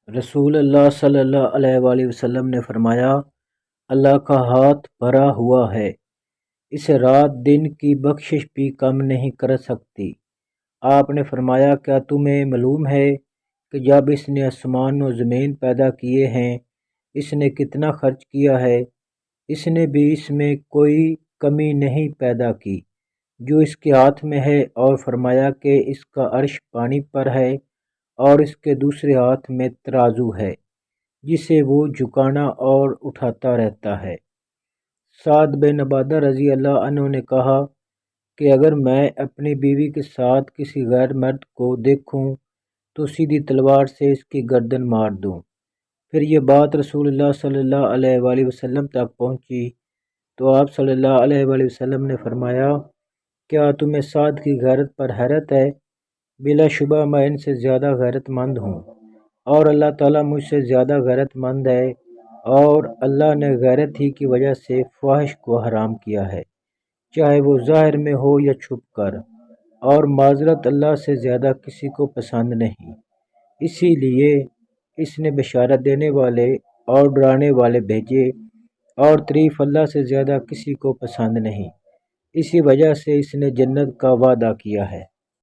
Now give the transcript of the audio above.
رسول اللہ صلی اللہ علیہ وآلہ وسلم نے فرمایا، اللہ کا ہاتھ بھرا ہوا ہے، اسے رات دن کی بخشش بھی کم نہیں کر سکتی۔ آپ نے فرمایا، کیا تمہیں معلوم ہے کہ جب اس نے آسمان و زمین پیدا کیے ہیں، اس نے کتنا خرچ کیا ہے؟ اس نے بھی اس میں کوئی کمی نہیں پیدا کی جو اس کے ہاتھ میں ہے، اور فرمایا کہ اس کا عرش پانی پر ہے اور اس کے دوسرے ہاتھ میں ترازو ہے جسے وہ جھکانا اور اٹھاتا رہتا ہے۔ سعد بن عبادہ رضی اللہ عنہ نے کہا کہ اگر میں اپنی بیوی کے ساتھ کسی غیر مرد کو دیکھوں تو سیدھی تلوار سے اس کی گردن مار دوں۔ پھر یہ بات رسول اللہ صلی اللہ علیہ وآلہ وسلم تک پہنچی تو آپ صلی اللہ علیہ وآلہ وسلم نے فرمایا، کیا تمہیں سعد کی غیرت پر حیرت ہے؟ بلا شبہ میں ان سے زیادہ غیرت مند ہوں، اور اللہ تعالیٰ مجھ سے زیادہ غیرت مند ہے، اور اللہ نے غیرت ہی کی وجہ سے فواحش کو حرام کیا ہے، چاہے وہ ظاہر میں ہو یا چھپ کر، اور معذرت اللہ سے زیادہ کسی کو پسند نہیں۔ اسی لیے اس نے بشارت دینے والے اور ڈرانے والے بھیجے، اور تعریف اللہ سے زیادہ کسی کو پسند نہیں، اسی وجہ سے اس نے جنت کا وعدہ کیا ہے۔